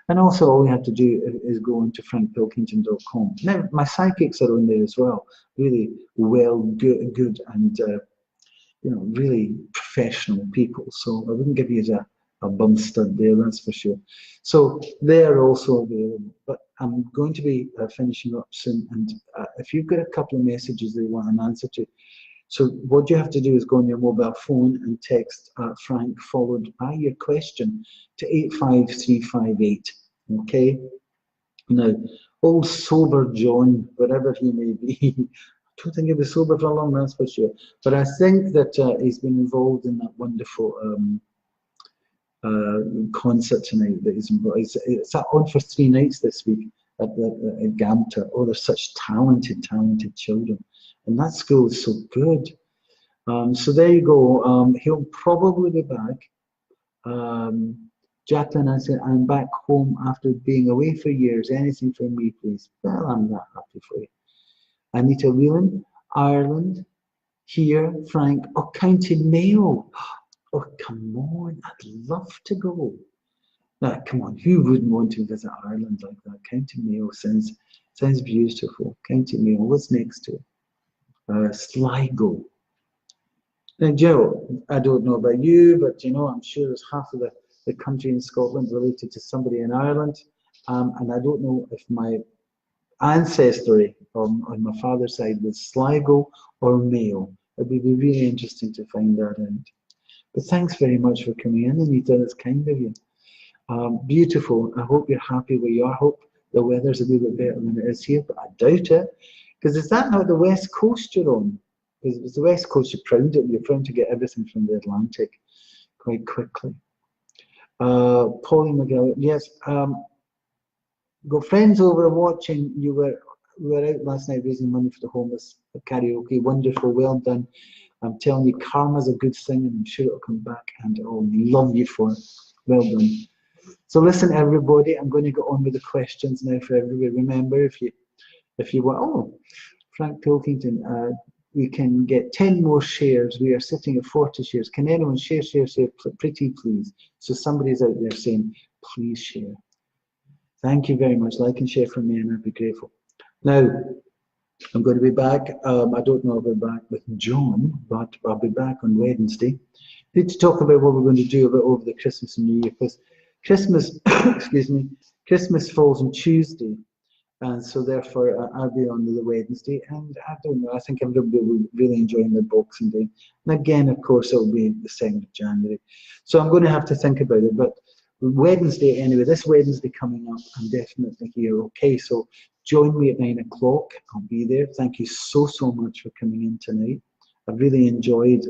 And also all you have to do is go into frankpilkington.com. Now, my psychics are on there as well. Really good and really professional people. So I wouldn't give you a bum stud there, that's for sure. So they're also available. But I'm going to be finishing up soon. And if you've got a couple of messages that you want an answer to, so what you have to do is go on your mobile phone and text Frank followed by your question to 85358. Okay? Now, old sober John, wherever he may be, I don't think he'll be sober for long, that's for sure. But I think that he's been involved in that wonderful concert tonight that he's involved. It's on for 3 nights this week at Gamter. Oh, they're such talented children. And that school is so good. So there you go. He'll probably be back. Jacqueline, I said, I'm back home after being away for years. Anything for me, please? Well, I'm not happy for you. Anita Whelan, Ireland, here, Frank, oh, County Mayo. Oh, come on, I'd love to go. Now, come on, who wouldn't want to visit Ireland like that? County Mayo sounds beautiful. County Mayo, what's next to it? Sligo. Now, Joe, I don't know about you, but I'm sure there's half of the country in Scotland related to somebody in Ireland. And I don't know if my ancestry on my father's side was Sligo or Mayo. It would be really interesting to find that out. But thanks very much for coming in, Anita. That's kind of you. Beautiful. I hope you're happy where you are. I hope the weather's a little bit better than it is here, but I doubt it. Because is that not the west coast you're on? Because it's the west coast you're proud to get everything from the Atlantic quite quickly. Pauline McGill, yes. Got friends over watching. We were out last night raising money for the homeless at karaoke. Wonderful, well done. I'm telling you, karma's a good thing, and I'm sure it'll come back, and I'll love you for it. Well done. So listen, everybody, I'm going to go on with the questions now for everybody. Remember, if you want, oh, Frank Pilkington, we can get 10 more shares. We are sitting at 40 shares. Can anyone share, pretty please? So somebody's out there saying, please share. Thank you very much. Like and share from me, and I'd be grateful. Now, I'm going to be back. I don't know if I'll be back with John, but I'll be back on Wednesday. Need to talk about what we're going to do over the Christmas and New Year, because Christmas, excuse me, Christmas falls on Tuesday, and so therefore I'll be on the Wednesday. And I don't know. I think everybody will really enjoy the Boxing Day. And again, of course, it will be the 2nd of January. So I'm going to have to think about it, but. Wednesday, anyway, this Wednesday coming up, I'm definitely here. Okay, so join me at 9 o'clock. I'll be there. Thank you so much for coming in tonight. I really enjoyed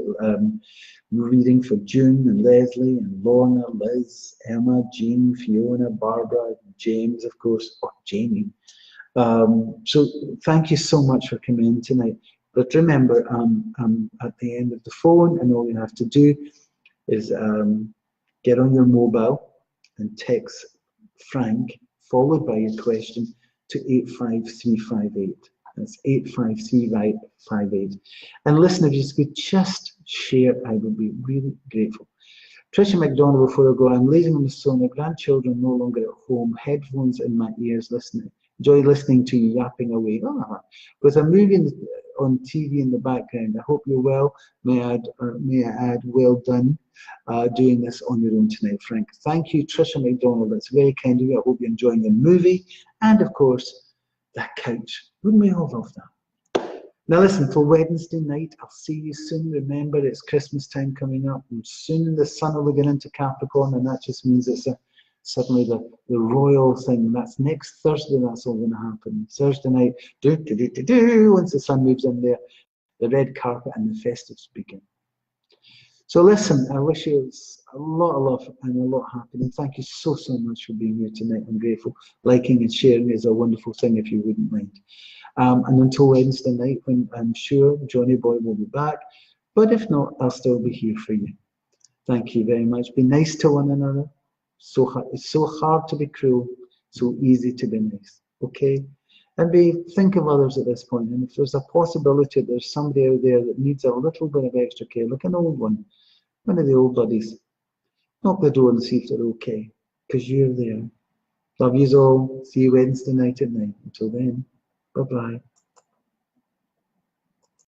reading for June and Leslie and Lorna, Liz, Emma, Jean, Fiona, Barbara, James, of course, or Jamie. So thank you so much for coming in tonight. But remember, I'm at the end of the phone, and all you have to do is get on your mobile and text Frank, followed by your question, to 85358. That's 85358. And listen, if you could just share, I would be really grateful. Tricia McDonald, before I go, I'm lazy on the sofa, grandchildren no longer at home, headphones in my ears, listening. Enjoy listening to you yapping away. With a movie on TV in the background, I hope you're well. May I add, well done doing this on your own tonight, Frank. Thank you, Tricia McDonald. That's very kind of you. I hope you're enjoying the movie. And of course, that couch. Wouldn't we all love that? Now listen, for Wednesday night, I'll see you soon. Remember, it's Christmas time coming up, and soon the sun will get into Capricorn, and that just means it's suddenly the royal thing. That's next Thursday. That's all going to happen. Thursday night, once the sun moves in there, the red carpet and the festives begin. So listen, I wish you a lot of love and a lot of happiness. Thank you so, so much for being here tonight. I'm grateful. Liking and sharing is a wonderful thing, if you wouldn't mind. And until Wednesday night, when I'm sure Johnny Boy will be back. But if not, I'll still be here for you. Thank you very much. Be nice to one another. It's so hard to be cruel, so easy to be nice. Okay? And think of others at this point. And if there's a possibility there's somebody out there that needs a little bit of extra care, like an old one of the old buddies, knock the door and see if they're okay, because you're there. Love yous all. See you Wednesday night at 9. Until then, bye-bye.